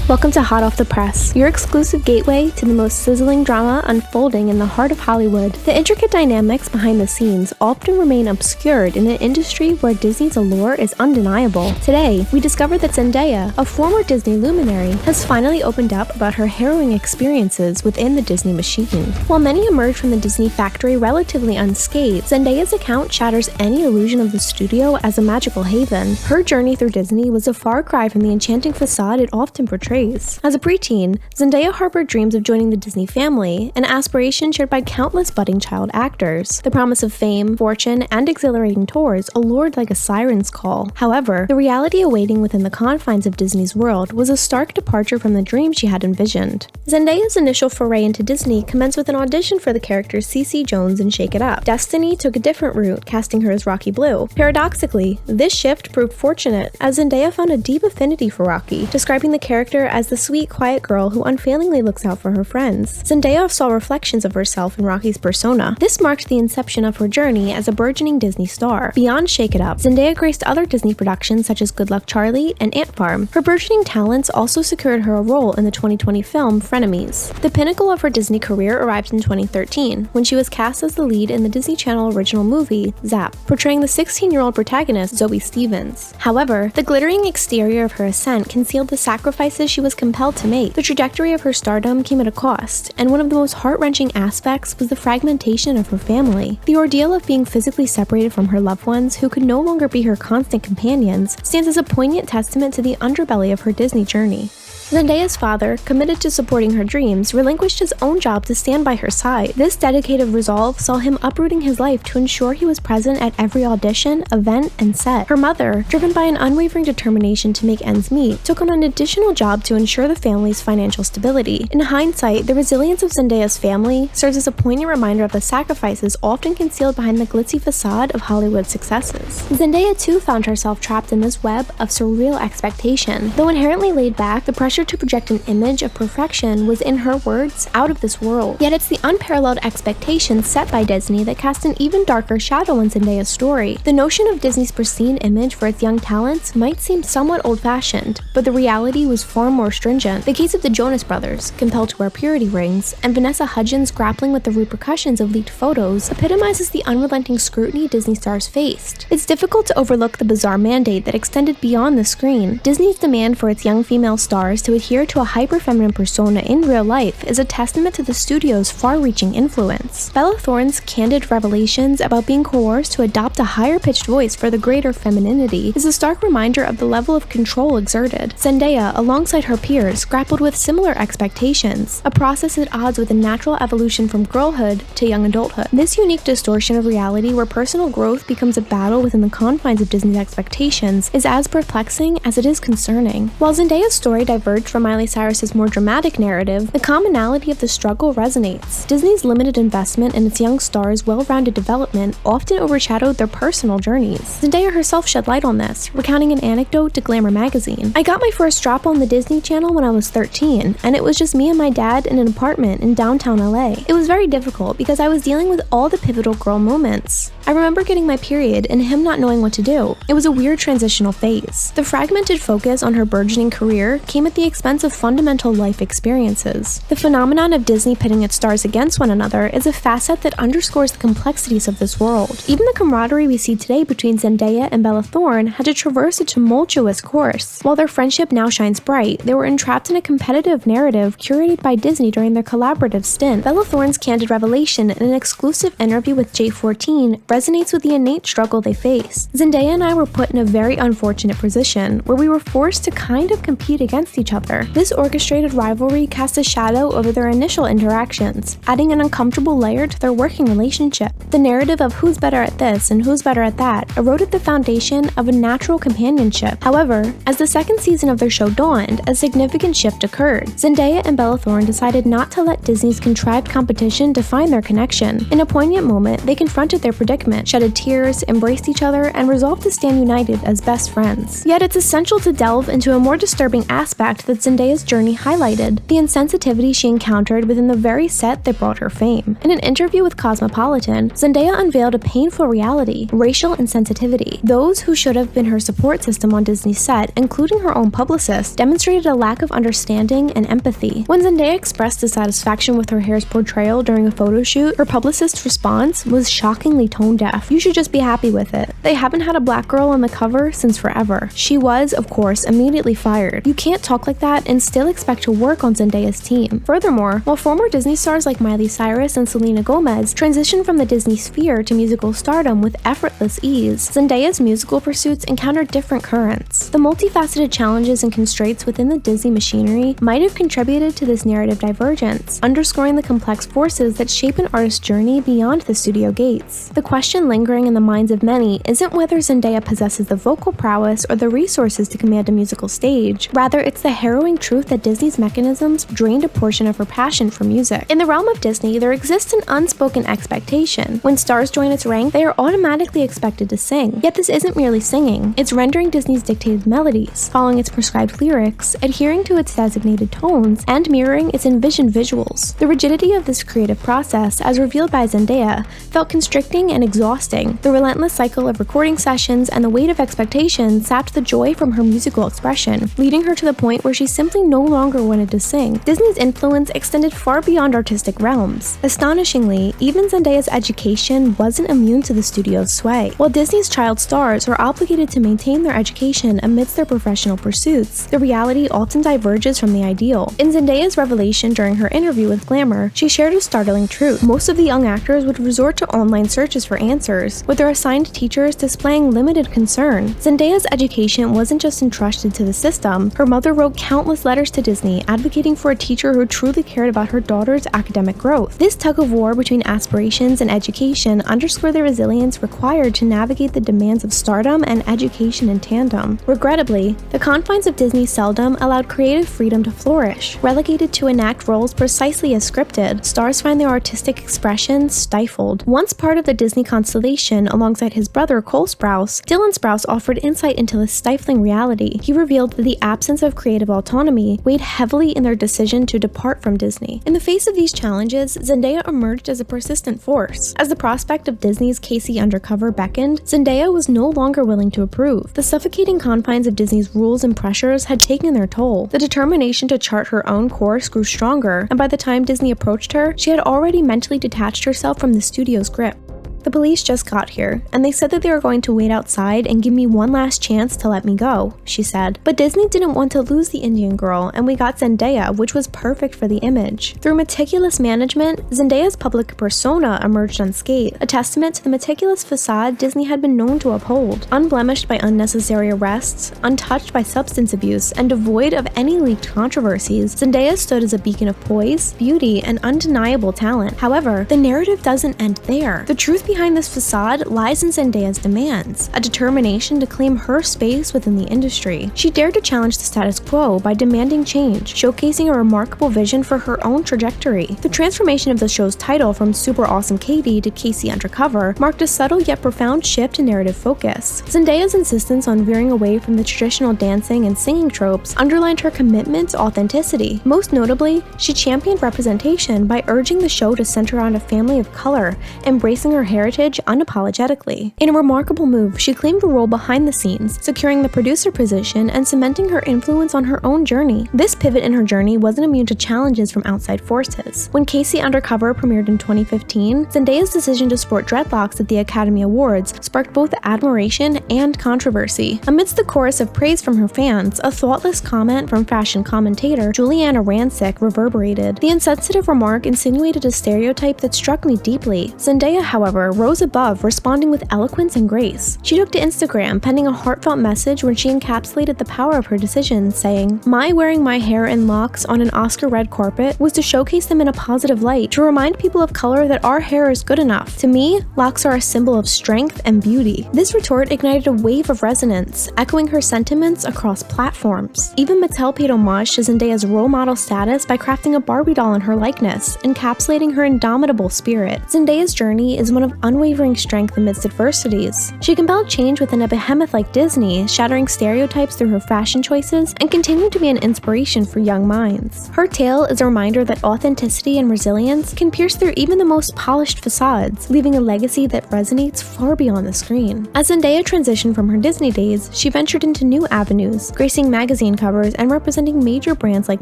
Welcome to Hot Off the Press, your exclusive gateway to the most sizzling drama unfolding in the heart of Hollywood. The intricate dynamics behind the scenes often remain obscured in an industry where Disney's allure is undeniable. Today, we discover that Zendaya, a former Disney luminary, has finally opened up about her harrowing experiences within the Disney machine. While many emerge from the Disney factory relatively unscathed, Zendaya's account shatters any illusion of the studio as a magical haven. Her journey through Disney was a far cry from the enchanting facade it often portrays. As a preteen, Zendaya harbored dreams of joining the Disney family, an aspiration shared by countless budding child actors. The promise of fame, fortune, and exhilarating tours allured like a siren's call. However, the reality awaiting within the confines of Disney's world was a stark departure from the dream she had envisioned. Zendaya's initial foray into Disney commenced with an audition for the character Cece Jones in Shake It Up. Destiny took a different route, casting her as Rocky Blue. Paradoxically, this shift proved fortunate, as Zendaya found a deep affinity for Rocky, describing the character as the sweet, quiet girl who unfailingly looks out for her friends. Zendaya saw reflections of herself in Rocky's persona. This marked the inception of her journey as a burgeoning Disney star. Beyond Shake It Up, Zendaya graced other Disney productions such as Good Luck Charlie and Ant Farm. Her burgeoning talents also secured her a role in the 2020 film Frenemies. The pinnacle of her Disney career arrived in 2013, when she was cast as the lead in the Disney Channel original movie, Zap, portraying the 16-year-old protagonist Zoe Stevens. However, the glittering exterior of her ascent concealed the sacrifices she was compelled to make. The trajectory of her stardom came at a cost, and one of the most heart-wrenching aspects was the fragmentation of her family. The ordeal of being physically separated from her loved ones, who could no longer be her constant companions, stands as a poignant testament to the underbelly of her Disney journey. Zendaya's father, committed to supporting her dreams, relinquished his own job to stand by her side. This dedicated resolve saw him uprooting his life to ensure he was present at every audition, event, and set. Her mother, driven by an unwavering determination to make ends meet, took on an additional job to ensure the family's financial stability. In hindsight, the resilience of Zendayas family serves as a poignant reminder of the sacrifices often concealed behind the glitzy facade of Hollywood successes. Zendaya too found herself trapped in this web of surreal expectation. Though inherently laid back, the pressure to project an image of perfection was, in her words, out of this world. Yet it's the unparalleled expectations set by Disney that cast an even darker shadow on Zendaya's story. The notion of Disney's pristine image for its young talents might seem somewhat old-fashioned, but the reality was far more stringent. The case of the Jonas Brothers, compelled to wear purity rings, and Vanessa Hudgens grappling with the repercussions of leaked photos, epitomizes the unrelenting scrutiny Disney stars faced. It's difficult to overlook the bizarre mandate that extended beyond the screen. Disney's demand for its young female stars to adhere to a hyper-feminine persona in real life is a testament to the studio's far-reaching influence. Bella Thorne's candid revelations about being coerced to adopt a higher-pitched voice for the greater femininity is a stark reminder of the level of control exerted. Zendaya, alongside her peers, grappled with similar expectations, a process at odds with the natural evolution from girlhood to young adulthood. This unique distortion of reality, where personal growth becomes a battle within the confines of Disney's expectations, is as perplexing as it is concerning. While Zendaya's story diverged from Miley Cyrus's more dramatic narrative, the commonality of the struggle resonates. Disney's limited investment in its young stars' well-rounded development often overshadowed their personal journeys. Zendaya herself shed light on this, recounting an anecdote to Glamour magazine. "I got my first drop on the Disney Channel when I was 13, and it was just me and my dad in an apartment in downtown LA. It was very difficult because I was dealing with all the pivotal girl moments. I remember getting my period and him not knowing what to do. It was a weird transitional phase." The fragmented focus on her burgeoning career came at the expense of fundamental life experiences. The phenomenon of Disney pitting its stars against one another is a facet that underscores the complexities of this world. Even the camaraderie we see today between Zendaya and Bella Thorne had to traverse a tumultuous course. While their friendship now shines bright, they were entrapped in a competitive narrative curated by Disney during their collaborative stint. Bella Thorne's candid revelation in an exclusive interview with J14 resonates with the innate struggle they faced. "Zendaya and I were put in a very unfortunate position where we were forced to kind of compete against each other. This orchestrated rivalry cast a shadow over their initial interactions, adding an uncomfortable layer to their working relationship. The narrative of who's better at this and who's better at that eroded the foundation of a natural companionship. However, as the second season of their show dawned, a significant shift occurred. Zendaya and Bella Thorne decided not to let Disney's contrived competition define their connection. In a poignant moment, they confronted their predicament bereavement, shedded tears, embraced each other, and resolved to stand united as best friends. Yet it's essential to delve into a more disturbing aspect that Zendaya's journey highlighted: the insensitivity she encountered within the very set that brought her fame. In an interview with Cosmopolitan, Zendaya unveiled a painful reality: racial insensitivity. Those who should have been her support system on Disney's set, including her own publicist, demonstrated a lack of understanding and empathy. When Zendaya expressed dissatisfaction with her hair's portrayal during a photo shoot, her publicist's response was shockingly tone-deaf. "You should just be happy with it. They haven't had a black girl on the cover since forever." She was, of course, immediately fired. You can't talk like that and still expect to work on Zendaya's team. Furthermore, while former Disney stars like Miley Cyrus and Selena Gomez transitioned from the Disney sphere to musical stardom with effortless ease, Zendaya's musical pursuits encountered different currents. The multifaceted challenges and constraints within the Disney machinery might have contributed to this narrative divergence, underscoring the complex forces that shape an artist's journey beyond the studio gates. The question lingering in the minds of many isn't whether Zendaya possesses the vocal prowess or the resources to command a musical stage. Rather, it's the harrowing truth that Disney's mechanisms drained a portion of her passion for music. In the realm of Disney, there exists an unspoken expectation. When stars join its rank, they are automatically expected to sing. Yet this isn't merely singing, it's rendering Disney's dictated melodies, following its prescribed lyrics, adhering to its designated tones, and mirroring its envisioned visuals. The rigidity of this creative process, as revealed by Zendaya, felt constricting and exhausting. The relentless cycle of recording sessions and the weight of expectation sapped the joy from her musical expression, leading her to the point where she simply no longer wanted to sing. Disney's influence extended far beyond artistic realms. Astonishingly, even Zendaya's education wasn't immune to the studio's sway. While Disney's child stars are obligated to maintain their education amidst their professional pursuits, the reality often diverges from the ideal. In Zendaya's revelation during her interview with Glamour, she shared a startling truth. Most of the young actors would resort to online searches for answers, with their assigned teachers displaying limited concern. Zendaya's education wasn't just entrusted to the system. Her mother wrote countless letters to Disney advocating for a teacher who truly cared about her daughter's academic growth. This tug of war between aspirations and education underscored the resilience required to navigate the demands of stardom and education in tandem. Regrettably, the confines of Disney seldom allowed creative freedom to flourish. Relegated to enact roles precisely as scripted, stars find their artistic expression stifled. Once part of the Disney constellation alongside his brother Cole Sprouse, Dillion Sprouse offered insight into this stifling reality. He revealed that the absence of creative autonomy weighed heavily in their decision to depart from Disney. In the face of these challenges, Zendaya emerged as a persistent force. As the prospect of Disney's Casey Undercover beckoned, Zendaya was no longer willing to approve. The suffocating confines of Disney's rules and pressures had taken their toll. The determination to chart her own course grew stronger, and by the time Disney approached her, she had already mentally detached herself from the studio's grip. "The police just got here, and they said that they were going to wait outside and give me one last chance to let me go," she said. But Disney didn't want to lose the Indian girl, and we got Zendaya, which was perfect for the image. Through meticulous management, Zendaya's public persona emerged unscathed, a testament to the meticulous facade Disney had been known to uphold. Unblemished by unnecessary arrests, untouched by substance abuse, and devoid of any leaked controversies, Zendaya stood as a beacon of poise, beauty, and undeniable talent. However, the narrative doesn't end there. The truth behind this facade lies in Zendaya's demands, a determination to claim her space within the industry. She dared to challenge the status quo by demanding change, showcasing a remarkable vision for her own trajectory. The transformation of the show's title from Super Awesome Katie to Casey Undercover marked a subtle yet profound shift in narrative focus. Zendaya's insistence on veering away from the traditional dancing and singing tropes underlined her commitment to authenticity. Most notably, she championed representation by urging the show to center around a family of color, embracing her heritage unapologetically. In a remarkable move, she claimed a role behind the scenes, securing the producer position and cementing her influence on her own journey. This pivot in her journey wasn't immune to challenges from outside forces. When Casey Undercover premiered in 2015, Zendaya's decision to sport dreadlocks at the Academy Awards sparked both admiration and controversy. Amidst the chorus of praise from her fans, a thoughtless comment from fashion commentator Juliana Rancic reverberated. The insensitive remark insinuated a stereotype that struck me deeply. Zendaya, however, rose above, responding with eloquence and grace. She took to Instagram, penning a heartfelt message where she encapsulated the power of her decision, saying, "My wearing my hair in locks on an Oscar red carpet was to showcase them in a positive light, to remind people of color that our hair is good enough. To me, locks are a symbol of strength and beauty." This retort ignited a wave of resonance, echoing her sentiments across platforms. Even Mattel paid homage to Zendaya's role model status by crafting a Barbie doll in her likeness, encapsulating her indomitable spirit. Zendaya's journey is one of unwavering strength amidst adversities. She compelled change within a behemoth like Disney, shattering stereotypes through her fashion choices and continued to be an inspiration for young minds. Her tale is a reminder that authenticity and resilience can pierce through even the most polished facades, leaving a legacy that resonates far beyond the screen. As Zendaya transitioned from her Disney days, she ventured into new avenues, gracing magazine covers and representing major brands like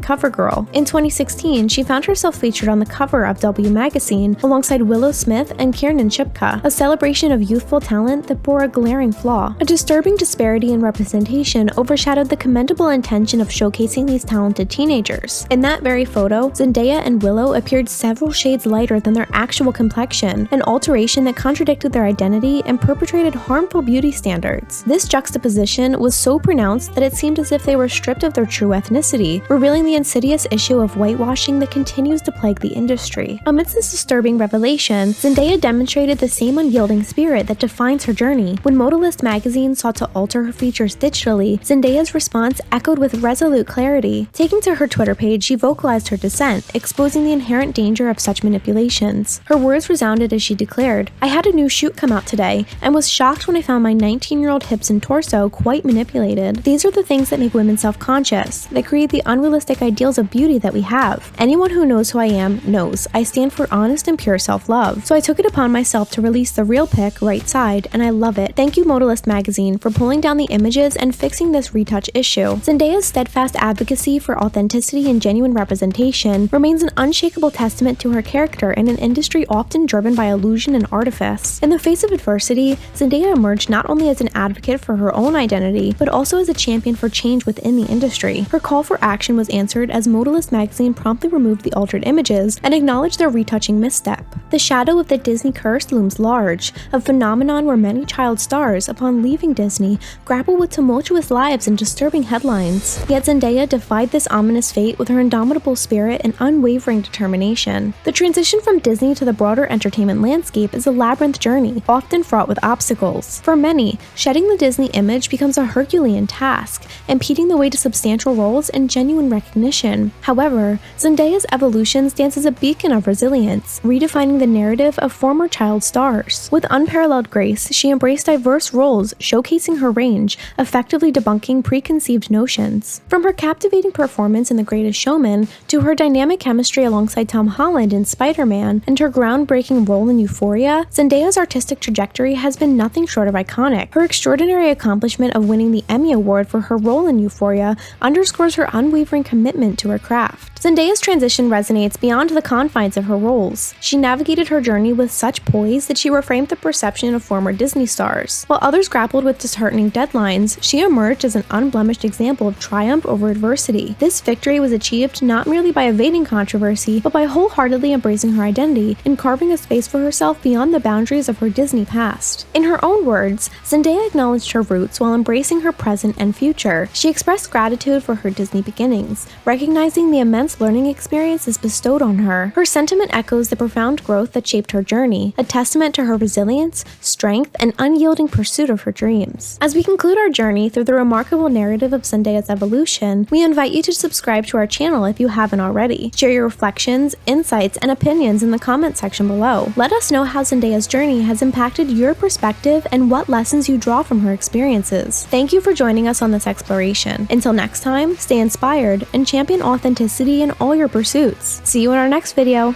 CoverGirl. In 2016, she found herself featured on the cover of W magazine alongside Willow Smith and Kiernan Shipka, a celebration of youthful talent that bore a glaring flaw. A disturbing disparity in representation overshadowed the commendable intention of showcasing these talented teenagers. In that very photo, Zendaya and Willow appeared several shades lighter than their actual complexion, an alteration that contradicted their identity and perpetrated harmful beauty standards. This juxtaposition was so pronounced that it seemed as if they were stripped of their true ethnicity, revealing the insidious issue of whitewashing that continues to plague the industry. Amidst this disturbing revelation, Zendaya demonstrated the same unyielding spirit that defines her journey. When Modalist magazine sought to alter her features digitally, Zendayas Response echoed with resolute clarity. Taking to her Twitter page, she vocalized her dissent, exposing the inherent danger of such manipulations. Her words resounded as she declared, "I had a new shoot come out today, and was shocked when I found my 19-year-old hips and torso quite manipulated. These are the things that make women self-conscious, that create the unrealistic ideals of beauty that we have. Anyone who knows who I am knows I stand for honest and pure self-love. So I took it upon myself to release the real pic right side, and I love it. Thank you Modalist magazine for pulling down the images and fixing this retouch issue." Zendaya's steadfast advocacy for authenticity and genuine representation remains an unshakable testament to her character in an industry often driven by illusion and artifice. In the face of adversity, Zendaya emerged not only as an advocate for her own identity, but also as a champion for change within the industry. Her call for action was answered as Modalist magazine promptly removed the altered images and acknowledged their retouching misstep. The shadow of the Disney curse looms large, a phenomenon where many child stars, upon leaving Disney, grapple with tumultuous lives and disturbing headlines. Yet Zendaya defied this ominous fate with her indomitable spirit and unwavering determination. The transition from Disney to the broader entertainment landscape is a labyrinth journey, often fraught with obstacles. For many, shedding the Disney image becomes a Herculean task, impeding the way to substantial roles and genuine recognition. However, Zendaya's evolution stands as a beacon of resilience, redefining the narrative of former child stars. With unparalleled grace, she embraced diverse roles, showcasing her range, effectively debunking preconceived notions. From her captivating performance in The Greatest Showman, to her dynamic chemistry alongside Tom Holland in Spider-Man, and her groundbreaking role in Euphoria, Zendaya's artistic trajectory has been nothing short of iconic. Her extraordinary accomplishment of winning the Emmy Award for her role in Euphoria underscores her unwavering commitment to her craft. Zendaya's transition resonates beyond the confines of her roles. She navigated her journey with such poise that she reframed the perception of former Disney stars. While others grappled with disheartening deadlines, she emerged as an unblemished example of triumph over adversity. This victory was achieved not merely by evading controversy, but by wholeheartedly embracing her identity and carving a space for herself beyond the boundaries of her Disney past. In her own words, Zendaya acknowledged her roots while embracing her present and future. She expressed gratitude for her Disney beginnings, recognizing the immense learning experiences bestowed on her. Her sentiment echoes the profound growth that shaped her journey, a testament to her resilience, strength, and unyielding pursuit of her dreams. As we conclude our journey through the remarkable narrative of Zendaya's evolution, we invite you to subscribe to our channel if you haven't already. Share your reflections, insights, and opinions in the comment section below. Let us know how Zendaya's journey has impacted your perspective and what lessons you draw from her experiences. Thank you for joining us on this exploration. Until next time, stay inspired and champion authenticity in all your pursuits. See you in our next video.